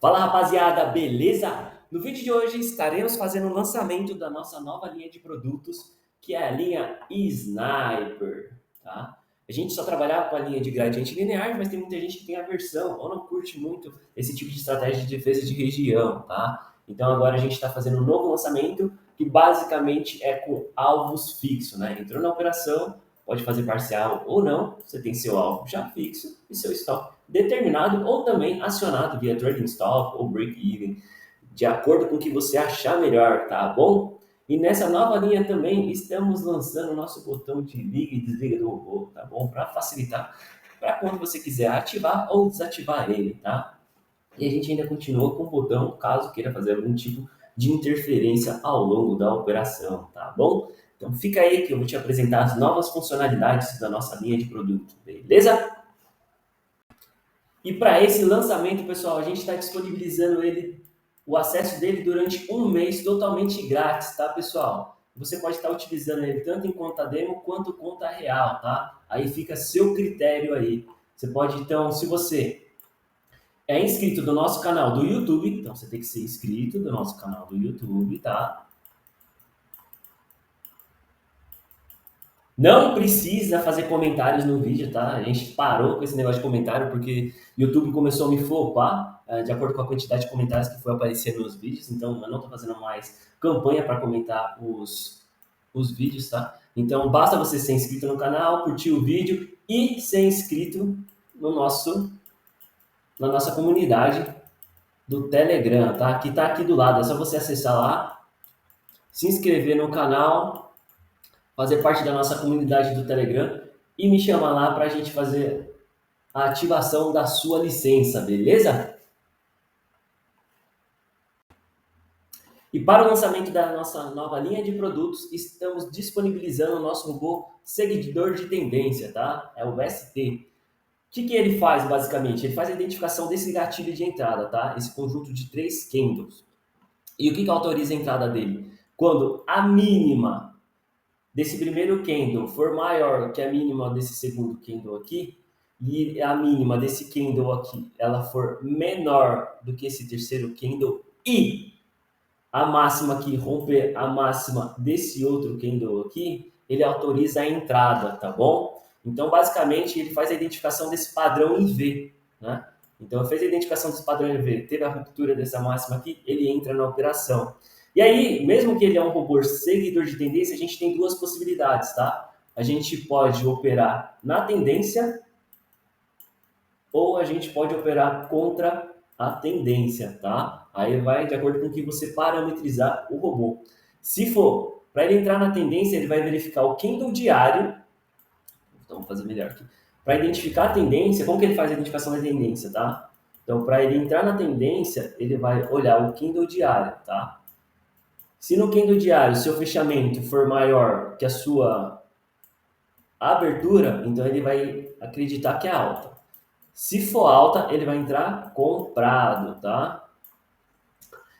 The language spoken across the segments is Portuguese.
Fala rapaziada, beleza? No vídeo de hoje estaremos fazendo o lançamento da nossa nova linha de produtos, que é a linha Sniper, tá? A gente só trabalhava com a linha de gradiente linear, mas tem muita gente que tem aversão ou não curte muito esse tipo de estratégia de defesa de região, tá? Então agora a gente está fazendo um novo lançamento que basicamente é com alvos fixos, né? Entrou na operação, pode fazer parcial ou não, você tem seu alvo já fixo e seu stop determinado ou também acionado via trading stop ou break-even, de acordo com o que você achar melhor, tá bom? E nessa nova linha também estamos lançando o nosso botão de liga e desliga do robô, tá bom? Para facilitar, para quando você quiser ativar ou desativar ele, tá? E a gente ainda continua com o botão caso queira fazer algum tipo de interferência ao longo da operação, tá bom? Então fica aí que eu vou te apresentar as novas funcionalidades da nossa linha de produto, beleza? E para esse lançamento, pessoal, a gente está disponibilizando o acesso dele durante um mês totalmente grátis, tá, pessoal? Você pode estar utilizando ele tanto em conta demo quanto conta real, tá? Aí fica a seu critério aí. Você pode, então, se você é inscrito do nosso canal do YouTube, então você tem que ser inscrito do nosso canal do YouTube, tá? Não precisa fazer comentários no vídeo, tá? A gente parou com esse negócio de comentário porque o YouTube começou a me flopar de acordo com a quantidade de comentários que foi aparecendo nos vídeos. Então, eu não estou fazendo mais campanha para comentar os vídeos, tá? Então, basta você ser inscrito no canal, curtir o vídeo e ser inscrito no na nossa comunidade do Telegram, tá? Que tá aqui do lado. É só você acessar lá, se inscrever no canal, fazer parte da nossa comunidade do Telegram e me chamar lá para a gente fazer a ativação da sua licença, beleza? E para o lançamento da nossa nova linha de produtos, estamos disponibilizando o nosso robô seguidor de tendência, tá? É o ST. O que ele faz, basicamente? Ele faz a identificação desse gatilho de entrada, tá? Esse conjunto de 3 candles. E o que autoriza a entrada dele? Quando a mínima desse primeiro candle for maior que a mínima desse segundo candle aqui, e a mínima desse candle aqui, ela for menor do que esse terceiro candle, e a máxima aqui romper a máxima desse outro candle aqui, ele autoriza a entrada, tá bom? Então, basicamente, ele faz a identificação desse padrão em V, né? Então, fez a identificação desse padrão em V, teve a ruptura dessa máxima aqui, ele entra na operação. E aí, mesmo que ele é um robô seguidor de tendência, a gente tem duas possibilidades, tá? A gente pode operar na tendência ou a gente pode operar contra a tendência, tá? Aí vai de acordo com o que você parametrizar o robô. Se for para ele entrar na tendência, ele vai verificar o candle diário. Então, vou fazer melhor aqui. Para identificar a tendência, como que ele faz a identificação da tendência, tá? Então, para ele entrar na tendência, ele vai olhar o candle diário, tá? Se no candle diário seu fechamento for maior que a sua abertura, então ele vai acreditar que é alta. Se for alta, ele vai entrar comprado, tá?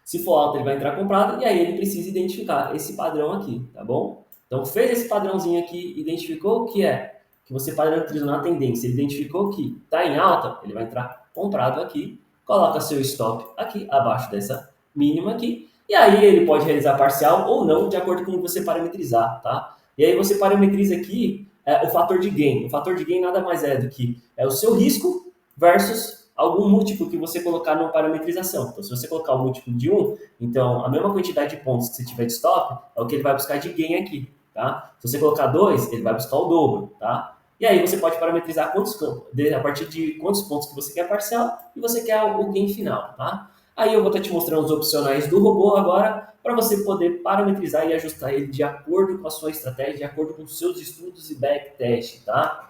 Se for alta, ele vai entrar comprado e aí ele precisa identificar esse padrão aqui, tá bom? Então, fez esse padrãozinho aqui, identificou o que é, que você padronizou na tendência, ele identificou que está em alta, ele vai entrar comprado aqui, coloca seu stop aqui, abaixo dessa mínima aqui, e aí ele pode realizar parcial ou não, de acordo com o que você parametrizar, tá? E aí você parametriza aqui o fator de gain. O fator de gain nada mais é do que o seu risco versus algum múltiplo que você colocar na parametrização. Então, se você colocar o múltiplo de 1, então a mesma quantidade de pontos que você tiver de stop é o que ele vai buscar de gain aqui, tá? Se você colocar 2, ele vai buscar o dobro, tá? E aí você pode parametrizar a partir de quantos pontos que você quer parcial e você quer o gain final, tá? Aí eu vou estar te mostrando os opcionais do robô agora para você poder parametrizar e ajustar ele de acordo com a sua estratégia, de acordo com os seus estudos e backtest, tá?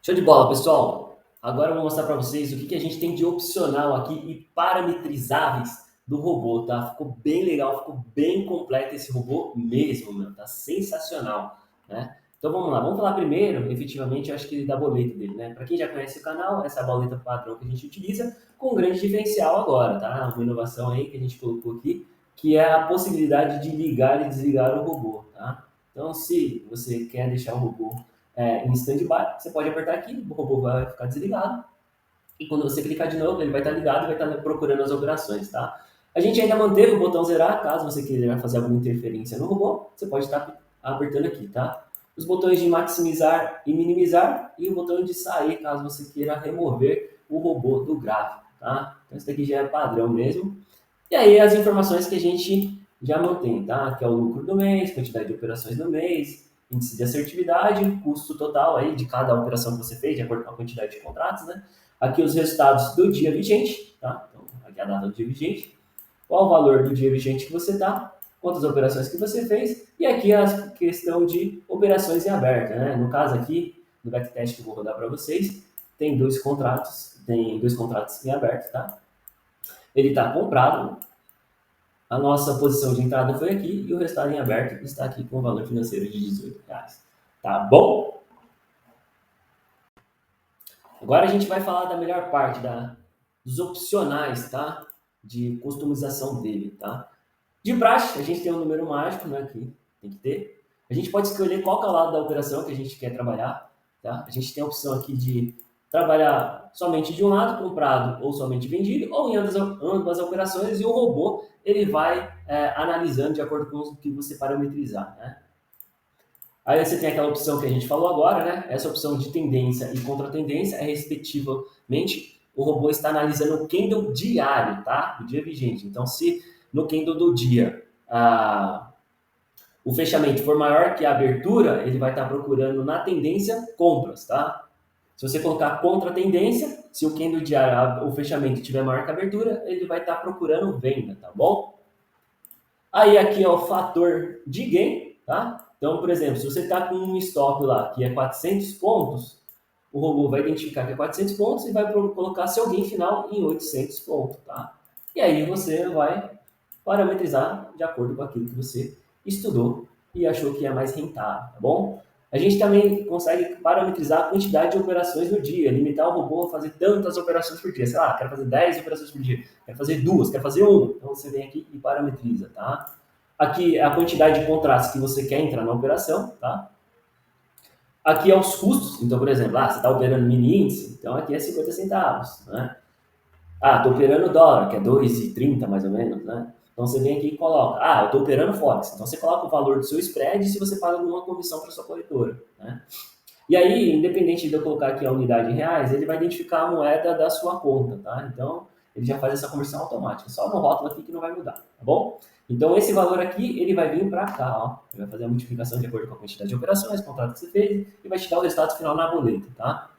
Show de bola, pessoal! Agora eu vou mostrar para vocês o que a gente tem de opcional aqui e parametrizáveis do robô, tá? Ficou bem legal, ficou bem completo esse robô mesmo, meu. Tá sensacional, né? Então vamos lá, vamos falar primeiro, efetivamente, eu acho que da boleta dele, né? Para quem já conhece o canal, essa é a boleta padrão que a gente utiliza, com um grande diferencial agora, tá? Uma inovação aí que a gente colocou aqui, que é a possibilidade de ligar e desligar o robô, tá? Então, se você quer deixar o robô em stand-by, você pode apertar aqui, o robô vai ficar desligado E quando você clicar de novo, ele vai estar ligado e vai estar procurando as operações, tá? A gente ainda manteve o botão zerar, caso você queira fazer alguma interferência no robô, você pode estar apertando aqui, tá? Os botões de maximizar e minimizar e o botão de sair, caso você queira remover o robô do gráfico, tá? Então isso daqui já é padrão mesmo. E aí as informações que a gente já mantém, tá? Que é o lucro do mês, quantidade de operações do mês, índice de assertividade, custo total aí de cada operação que você fez, de acordo com a quantidade de contratos, né? Aqui os resultados do dia vigente, tá? Então, aqui a data do dia vigente, qual o valor do dia vigente que você está, quantas operações que você fez, e aqui a questão de operações em aberto, né? No caso aqui, no backtest que eu vou rodar para vocês, tem dois contratos em aberto, tá? Ele está comprado, a nossa posição de entrada foi aqui e o resultado em aberto está aqui com o valor financeiro de R$ 18. Tá bom? Agora a gente vai falar da melhor parte, dos opcionais, tá? De customização dele, tá? De praxe, a gente tem um número mágico, né? Que tem que ter. A gente pode escolher qual que é o lado da operação que a gente quer trabalhar, tá? A gente tem a opção aqui de trabalhar somente de um lado, comprado ou somente vendido, ou em ambas operações, e o robô ele vai analisando de acordo com o que você parametrizar, né? Aí você tem aquela opção que a gente falou agora, né? Essa opção de tendência e contra-tendência é, respectivamente, o robô está analisando o candle diário, tá? O dia vigente. Então, se no candle do dia o fechamento for maior que a abertura, ele vai estar procurando na tendência compras, tá? Se você colocar contra-tendência, se o candle diário, o fechamento tiver maior que a abertura, ele vai estar procurando venda, tá bom? Aí aqui é o fator de gain, tá? Então, por exemplo, se você está com um stop lá que é 400 pontos, o robô vai identificar que é 400 pontos e vai colocar seu gain final em 800 pontos, tá? E aí você vai parametrizar de acordo com aquilo que você estudou e achou que é mais rentável, tá bom? A gente também consegue parametrizar a quantidade de operações no dia, limitar o robô a fazer tantas operações por dia. Sei lá, quero fazer 10 operações por dia, quero fazer duas, quero fazer uma. Então você vem aqui e parametriza, tá? Aqui é a quantidade de contratos que você quer entrar na operação, tá? Aqui é os custos. Então, por exemplo, você está operando mini índice, então aqui é 50 centavos, né? Estou operando dólar, que é 2,30 mais ou menos, né? Então você vem aqui e coloca, eu estou operando Forex. Então você coloca o valor do seu spread e se você paga alguma comissão para sua corretora, né? E aí, independente de eu colocar aqui a unidade em reais, ele vai identificar a moeda da sua conta, tá? Então, ele já faz essa conversão automática. Só no rótulo aqui que não vai mudar, tá bom? Então, esse valor aqui, ele vai vir para cá, ó. Ele vai fazer a multiplicação de acordo com a quantidade de operações, contrato que você fez, e vai te dar o resultado final na boleta, tá?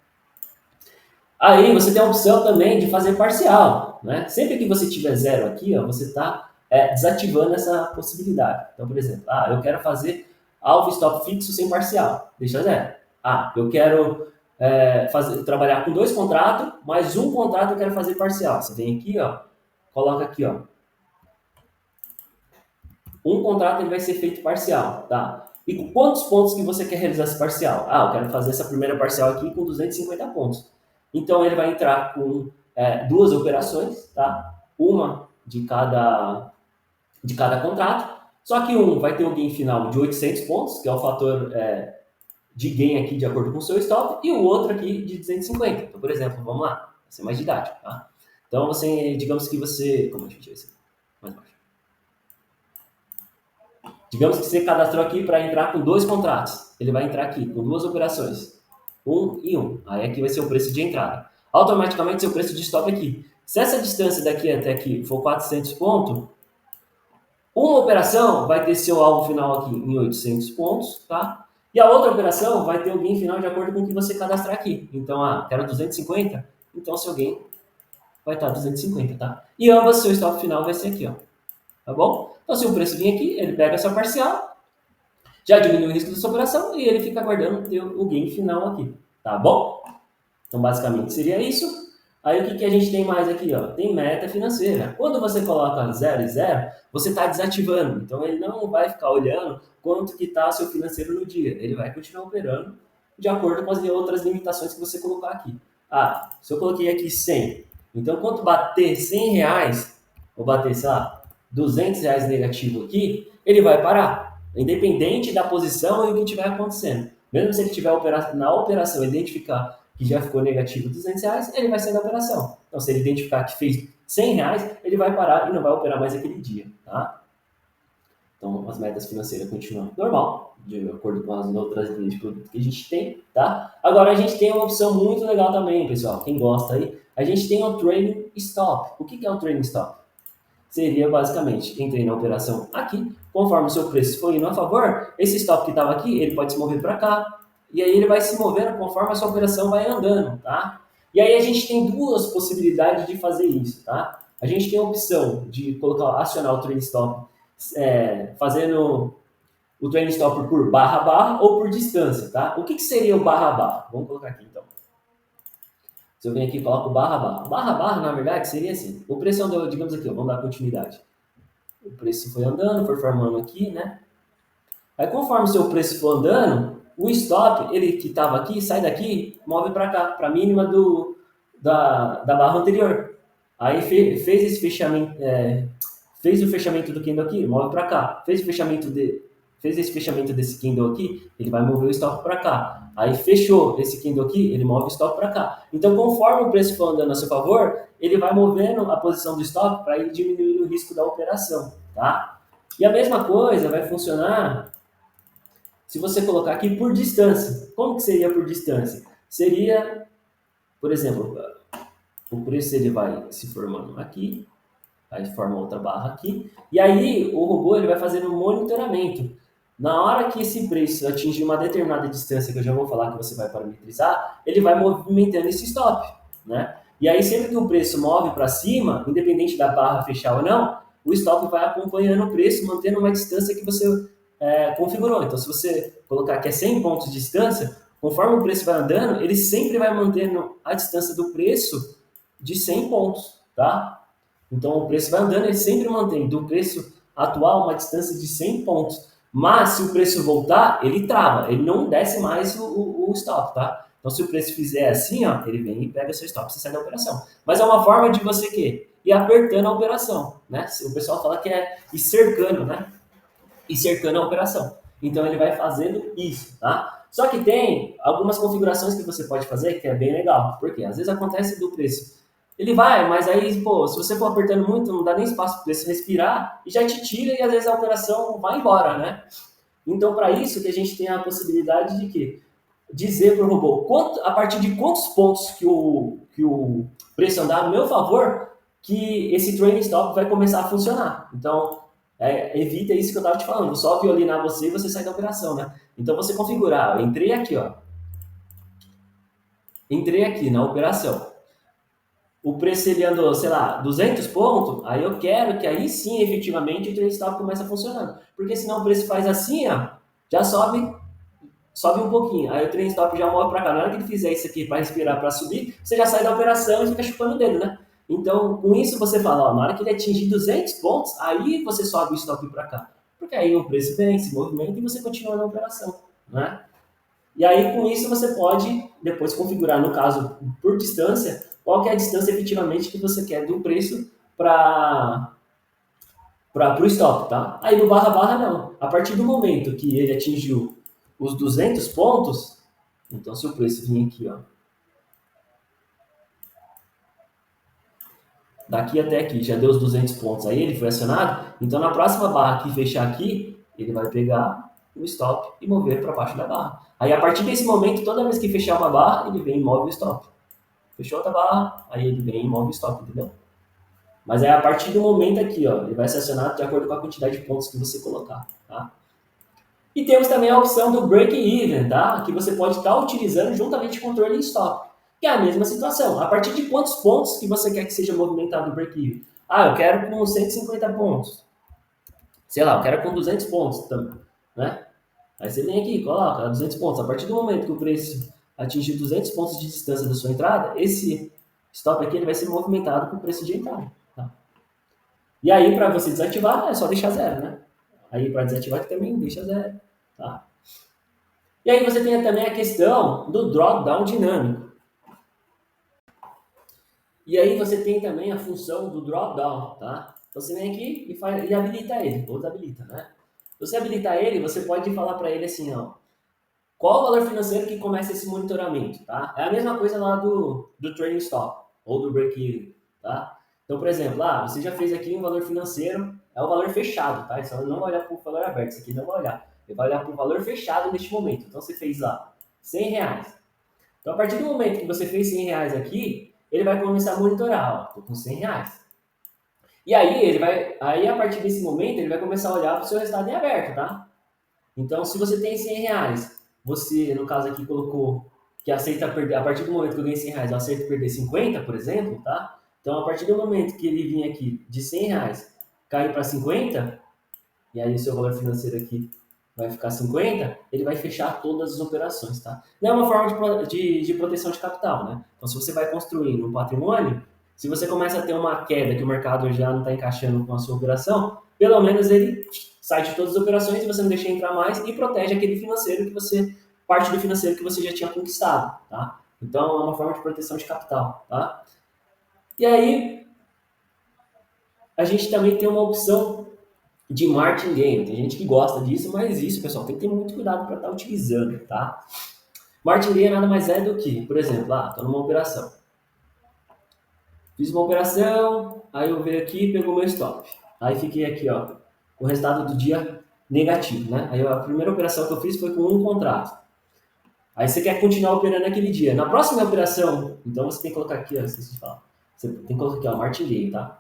Aí, você tem a opção também de fazer parcial, né? Sempre que você tiver zero aqui, ó, você está desativando essa possibilidade. Então, por exemplo, eu quero fazer alvo stop fixo sem parcial, deixa zero. Eu quero trabalhar com dois contratos, mais um contrato eu quero fazer parcial. Você vem aqui, ó, coloca aqui, ó, um contrato ele vai ser feito parcial, tá? E com quantos pontos que você quer realizar esse parcial? Eu quero fazer essa primeira parcial aqui com 250 pontos. Então ele vai entrar com duas operações, tá? Uma de cada contrato. Só que um vai ter um gain final de 800 pontos, que é o fator de gain aqui de acordo com o seu stop, e o outro aqui de 250. Então, por exemplo, vamos lá, vai ser mais didático, tá? Então, digamos que você... Como a gente vai ser mais baixo? Digamos que você cadastrou aqui para entrar com dois contratos. Ele vai entrar aqui com duas operações. Um e um. Aí aqui vai ser o preço de entrada. Automaticamente, seu preço de stop aqui. Se essa distância daqui até aqui for 400 pontos, uma operação vai ter seu alvo final aqui em 800 pontos, tá? E a outra operação vai ter o gain final de acordo com o que você cadastrar aqui. Então, quero 250, então seu gain vai estar 250, tá? E ambas, seu stop final vai ser aqui, ó. Tá bom? Então, se o preço vir aqui, ele pega essa parcial, já diminui o risco dessa operação e ele fica aguardando ter o gain final aqui, tá bom? Então, basicamente, seria isso. Aí, o que a gente tem mais aqui? Ó? Tem meta financeira. Quando você coloca 0 e 0, você está desativando. Então, ele não vai ficar olhando quanto que está seu financeiro no dia. Ele vai continuar operando de acordo com as outras limitações que você colocar aqui. Se eu coloquei aqui 100, então, quando bater 100 reais, ou bater, sei lá, 200 reais negativo aqui, ele vai parar, independente da posição e o que estiver acontecendo. Mesmo se ele tiver na operação identificar que já ficou negativo R$ 200, ele vai sair da operação. Então, se ele identificar que fez R$ 100, ele vai parar e não vai operar mais aquele dia, tá? Então, as metas financeiras continuam normal, de acordo com as outras linhas de produto que a gente tem, tá? Agora, a gente tem uma opção muito legal também, pessoal, quem gosta aí, a gente tem o Trailing Stop. O que é o Trailing Stop? Seria basicamente, entrei na operação aqui, conforme o seu preço for indo a favor, esse stop que estava aqui, ele pode se mover para cá, e aí ele vai se movendo conforme a sua operação vai andando, tá? E aí a gente tem duas possibilidades de fazer isso, tá? A gente tem a opção de colocar, acionar o trailing stop fazendo o trailing stop por barra barra ou por distância, tá? O que seria o barra barra? Vamos colocar aqui então. Se eu venho aqui e coloco barra barra. Barra barra, na verdade, seria assim. O preço andou, digamos aqui, ó, vamos dar continuidade. O preço foi andando, foi formando aqui, né? Aí conforme o seu preço for andando, o stop, ele que estava aqui, sai daqui, move para cá, para a mínima da barra anterior. Aí fez esse fechamento, fez o fechamento do candle aqui, move para cá. Fez esse fechamento desse candle aqui, ele vai mover o stop para cá. Aí fechou esse candle aqui, ele move o stop para cá. Então, conforme o preço for andando a seu favor, ele vai movendo a posição do stop para ir diminuindo o risco da operação, tá? E a mesma coisa vai funcionar se você colocar aqui por distância. Como que seria por distância? Seria, por exemplo, o preço ele vai se formando aqui, aí forma outra barra aqui, e aí o robô ele vai fazendo um monitoramento. Na hora que esse preço atingir uma determinada distância, que eu já vou falar que você vai parametrizar, ele vai movimentando esse stop, né? E aí sempre que o preço move para cima, independente da barra fechar ou não, o stop vai acompanhando o preço, mantendo uma distância que você configurou. Então, se você colocar que é 100 pontos de distância, conforme o preço vai andando, ele sempre vai mantendo a distância do preço de 100 pontos, tá? Então, o preço vai andando, ele sempre mantém do preço atual uma distância de 100 pontos. Mas, se o preço voltar, ele trava, ele não desce mais o stop, tá? Então, se o preço fizer assim, ó, ele vem e pega seu stop, você sai da operação. Mas é uma forma de você quê? Ir apertando a operação, né? O pessoal fala que é ir cercando, né? E cercando a operação. Então ele vai fazendo isso, tá? Só que tem algumas configurações que você pode fazer que é bem legal. Porque às vezes acontece do preço. Ele vai, mas aí, pô, se você for apertando muito, não dá nem espaço para o preço respirar e já te tira e às vezes a operação vai embora, né? Então, para isso que a gente tem a possibilidade de quê? Dizer para o robô a partir de quantos pontos que o preço andar no meu favor que esse trailing stop vai começar a funcionar. Então, evita isso que eu estava te falando, só violinar você e você sai da operação, né? Então você configurar, eu entrei aqui, ó. Entrei aqui na operação. O preço ele andou, sei lá, 200 pontos, aí eu quero que aí sim, efetivamente, o trade stop comece a funcionar. Porque senão o preço faz assim, ó, já sobe um pouquinho. Aí o trade stop já move para cá. Na hora que ele fizer isso aqui para respirar, para subir, você já sai da operação e fica chupando o dedo, né? Então, com isso você fala, ó, na hora que ele atingir 200 pontos, aí você sobe o stop para cá. Porque aí o preço vem, se movimenta e você continua na operação, né? E aí, com isso, você pode depois configurar, no caso, por distância, qual que é a distância efetivamente que você quer do preço para o stop, tá? Aí no barra barra não. A partir do momento que ele atingiu os 200 pontos, então se o preço vir aqui, ó, daqui até aqui, já deu os 200 pontos, aí ele foi acionado, então na próxima barra que fechar aqui, ele vai pegar o stop e mover para baixo da barra. Aí a partir desse momento, toda vez que fechar uma barra, ele vem e move o stop. Fechou outra barra, aí ele vem e move o stop, entendeu? Mas é a partir do momento aqui, ó, ele vai ser acionado de acordo com a quantidade de pontos que você colocar, tá? E temos também a opção do break-even, tá? Que você pode estar utilizando juntamente com o trailing stop, que é a mesma situação. A partir de quantos pontos que você quer que seja movimentado o break-even? Ah, eu quero com 150 pontos. Sei lá, eu quero com 200 pontos, né? Aí você vem aqui, coloca 200 pontos. A partir do momento que o preço atingir 200 pontos de distância da sua entrada, esse stop aqui ele vai ser movimentado com o preço de entrada. Tá? E aí, para você desativar, é só deixar zero, né? Aí, para desativar, aqui também deixa zero. Tá? E aí você tem também a questão do drop-down dinâmico. E aí você tem também a função do drop-down, tá? Então você vem aqui e habilita ele, ou desabilita, né? Você habilitar ele, você pode falar para ele assim, ó, qual o valor financeiro que começa esse monitoramento, tá? É a mesma coisa lá do trading stop ou do break-even, tá? Então, por exemplo, você já fez aqui um valor financeiro, é o valor fechado, tá? Isso não vai olhar para o valor aberto, isso aqui não vai olhar. Ele vai olhar para o valor fechado neste momento. Então, você fez lá R$ 100. Então, a partir do momento que você fez R$ 100 aqui, ele vai começar a monitorar, ó, tô com R$ 100. E aí a partir desse momento, ele vai começar a olhar para o seu resultado em aberto, tá? Então, se você tem R$ 100, você, no caso aqui, colocou que aceita perder, a partir do momento que eu ganhei R$ 100, eu aceito perder 50, por exemplo, tá? Então, a partir do momento que ele vir aqui de R$ 100, cair para 50, e aí o seu valor financeiro aqui vai ficar 50, ele vai fechar todas as operações, tá? Não é uma forma de proteção de capital, né? Então, se você vai construindo um patrimônio, se você começa a ter uma queda que o mercado já não está encaixando com a sua operação, pelo menos ele sai de todas as operações e você não deixa entrar mais e protege aquele financeiro que você, parte do financeiro que você já tinha conquistado, tá? Então, é uma forma de proteção de capital, tá? E aí, a gente também tem uma opção de martingale. Tem gente que gosta disso, mas isso, pessoal, tem que ter muito cuidado para estar utilizando, tá? Martingale nada mais é do que, por exemplo, estou numa operação. Fiz uma operação, aí eu venho aqui e pegou meu stop. Aí fiquei aqui, ó, o resultado do dia negativo, né? Aí a primeira operação que eu fiz foi com um contrato. Aí você quer continuar operando aquele dia. Na próxima operação, então você tem que colocar aqui, ó, esqueci de falar. Você tem que colocar aqui, ó, martingale, tá?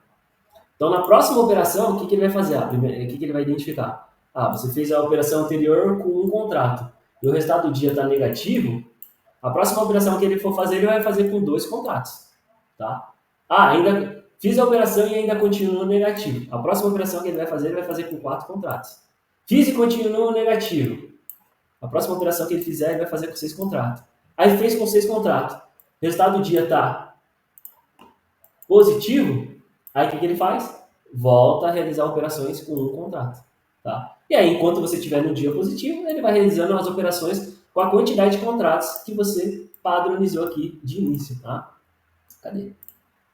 Então, na próxima operação, o que ele vai fazer? O que ele vai identificar? Você fez a operação anterior com um contrato e o resultado do dia está negativo, a próxima operação que ele for fazer, ele vai fazer com 2 contratos. Tá? Ainda fiz a operação e ainda continua negativo. A próxima operação que ele vai fazer com 4 contratos. Fiz e continua negativo. A próxima operação que ele fizer, ele vai fazer com 6 contratos. Aí fez com 6 contratos. O resultado do dia está positivo, aí o que ele faz? Volta a realizar operações com um contrato. Tá? E aí, enquanto você estiver no dia positivo, ele vai realizando as operações com a quantidade de contratos que você padronizou aqui de início. Tá? Cadê?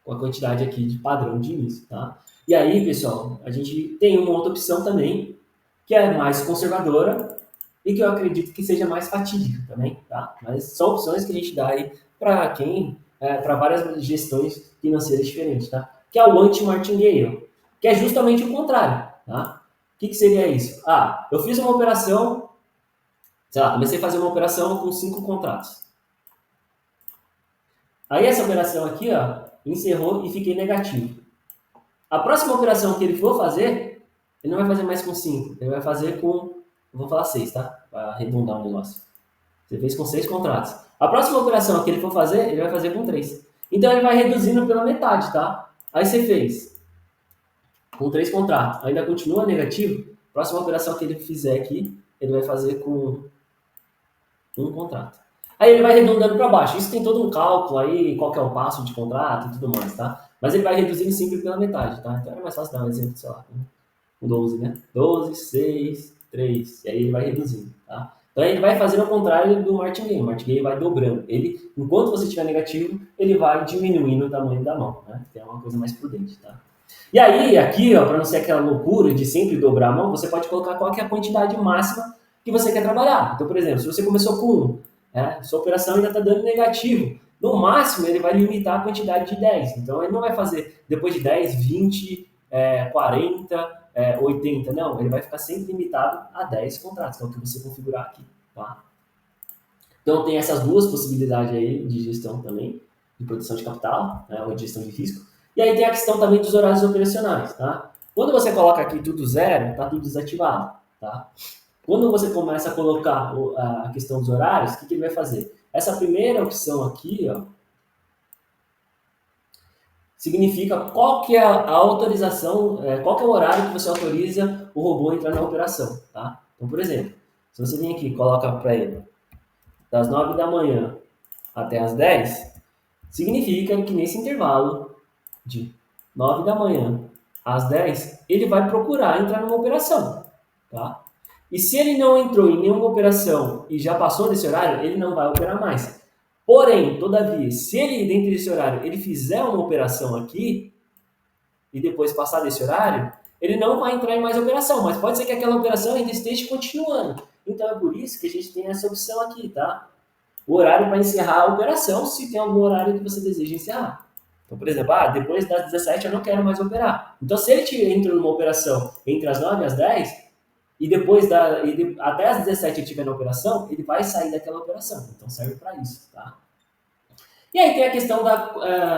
Com a quantidade aqui de padrão de início. Tá? E aí, pessoal, a gente tem uma outra opção também, que é mais conservadora e que eu acredito que seja mais fatídica também. Tá? Mas são opções que a gente dá aí para quem, para várias gestões financeiras diferentes. Tá? Que é o anti-martingale, que é justamente o contrário. Tá? O que seria isso? Eu fiz uma operação, sei lá, comecei a fazer uma operação com 5 contratos. Aí essa operação aqui, ó, encerrou e fiquei negativo. A próxima operação que ele for fazer, ele não vai fazer mais com 5, ele vai fazer com, vou falar 6, tá? Para arredondar o negócio. Você fez com 6 contratos. A próxima operação que ele for fazer, ele vai fazer com 3. Então ele vai reduzindo pela metade, tá? Aí você fez com 3 contratos, ainda continua negativo, a próxima operação que ele fizer aqui, ele vai fazer com 1 contrato. Aí ele vai arredondando para baixo. Isso tem todo um cálculo aí, qual que é o passo de contrato e tudo mais, tá? Mas ele vai reduzindo sempre pela metade, tá? Então é mais fácil dar um exemplo, sei lá, com 12, né? 12, 6, 3. E aí ele vai reduzindo, tá? Então ele vai fazendo ao contrário do martingale. O martingale vai dobrando. Ele, enquanto você estiver negativo, ele vai diminuindo o tamanho da mão, né? Que é uma coisa mais prudente, tá? E aí, aqui, ó, para não ser aquela loucura de sempre dobrar a mão, você pode colocar qual que é a quantidade máxima que você quer trabalhar. Então, por exemplo, se você começou com 1, sua operação ainda está dando negativo. No máximo, ele vai limitar a quantidade de 10. Então, ele não vai fazer depois de 10, 20, 40, 80. Não, ele vai ficar sempre limitado a 10 contratos, que é o que você configurar aqui. Tá? Então, tem essas duas possibilidades aí de gestão também, de proteção de capital, né, ou de gestão de risco. E aí tem a questão também dos horários operacionais. Tá? Quando você coloca aqui tudo zero, está tudo desativado. Tá? Quando você começa a colocar a questão dos horários, o que ele vai fazer? Essa primeira opção aqui, ó, significa qual que é a autorização, qual que é o horário que você autoriza o robô a entrar na operação. Tá? Então, por exemplo, se você vir aqui e coloca para ele das 9 da manhã até as 10, significa que nesse intervalo de 9 da manhã às 10, ele vai procurar entrar numa operação. Tá? E se ele não entrou em nenhuma operação e já passou desse horário, ele não vai operar mais. Porém, todavia, se ele, dentro desse horário, ele fizer uma operação aqui e depois passar desse horário, ele não vai entrar em mais operação, mas pode ser que aquela operação ainda esteja continuando. Então é por isso que a gente tem essa opção aqui, tá? O horário para encerrar a operação, se tem algum horário que você deseja encerrar. Então, por exemplo, depois das 17 eu não quero mais operar. Então, se ele entra numa operação entre as 9 e as 10, e depois até as 17 ele estiver na operação, ele vai sair daquela operação. Então, serve para isso, tá? E aí tem a questão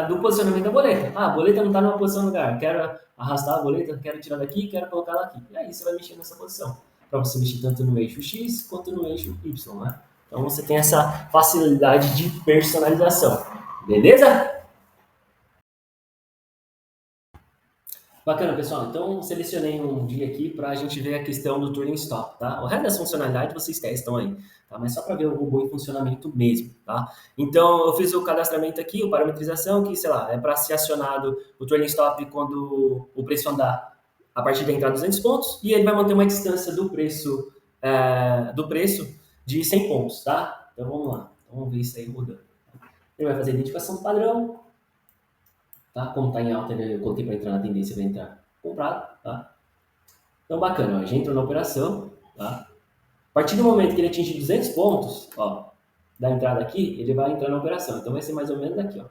do posicionamento da boleta. A boleta não está numa posição no lugar. Quero arrastar a boleta, quero tirar daqui, quero colocar ela aqui. E aí você vai mexer nessa posição. Para você mexer tanto no eixo X quanto no eixo Y, né? Então você tem essa facilidade de personalização. Beleza? Bacana, pessoal. Então, selecionei um dia aqui para a gente ver a questão do Turning Stop, tá? O resto das funcionalidades vocês testam aí, tá? Mas só para ver o robô em funcionamento mesmo, tá? Então, eu fiz o cadastramento aqui, o parametrização, que, sei lá, é para ser acionado o Turning Stop quando o preço andar a partir da entrada 200 pontos e ele vai manter uma distância do preço de 100 pontos, tá? Então, vamos lá. Então, vamos ver isso aí rodando. Ele vai fazer a identificação padrão, tá? Como está em alta, eu coloquei para entrar na tendência, vai entrar comprado, tá? Então, bacana, ó, já entrou na operação, tá? A partir do momento que ele atingir 200 pontos, ó, da entrada aqui, ele vai entrar na operação. Então, vai ser mais ou menos daqui, ó.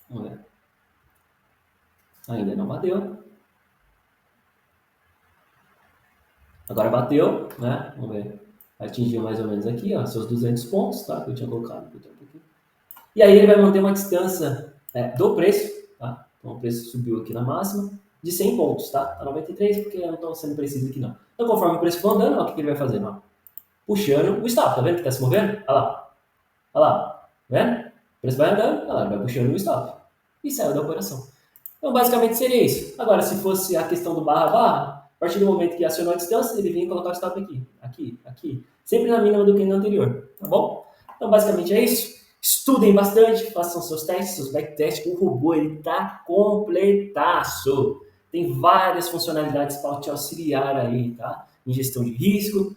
Vamos ver. Ainda não bateu. Agora bateu, né? Vamos ver. Atingiu mais ou menos aqui, ó, seus 200 pontos, tá? Que eu tinha colocado. E aí ele vai manter uma distância do preço, tá? Então o preço subiu aqui na máxima de 100 pontos, tá? Tá 93 porque eu não estou sendo preciso aqui não. Então conforme o preço for andando, ó, o que ele vai fazendo? Ó? Puxando o stop, tá vendo que está se movendo? Olha lá, olha lá, tá vendo? O preço vai andando, olha lá, ele vai puxando o stop e saiu da operação. Então basicamente seria isso. Agora se fosse a questão do barra, a partir do momento que acionou a distância, ele vinha colocar o stop aqui, sempre na mínima do que no anterior, tá bom? Então basicamente é isso. Estudem bastante, façam seus testes, seus backtests. O robô ele tá completaço. Tem várias funcionalidades para te auxiliar aí, tá? Em gestão de risco,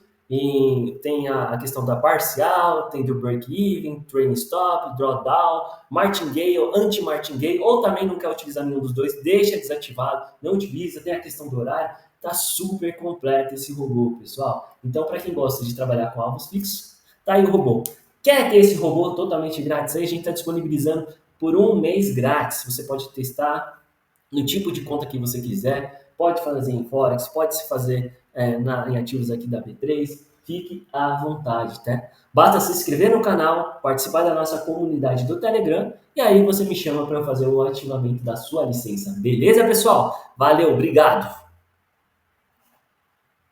tem a questão da parcial, tem do break-even, train stop, drawdown, martingale, anti-martingale, ou também não quer utilizar nenhum dos dois, deixa desativado, não utiliza, tem a questão do horário. Tá super completo esse robô, pessoal. Então, para quem gosta de trabalhar com alvos fixos, tá aí o robô. Quer ter esse robô totalmente grátis? Aí a gente está disponibilizando por um mês grátis. Você pode testar no tipo de conta que você quiser, pode fazer em Forex, pode se fazer em ativos aqui da B3, fique à vontade, tá? Basta se inscrever no canal, participar da nossa comunidade do Telegram e aí você me chama para fazer o ativamento da sua licença. Beleza, pessoal? Valeu, obrigado!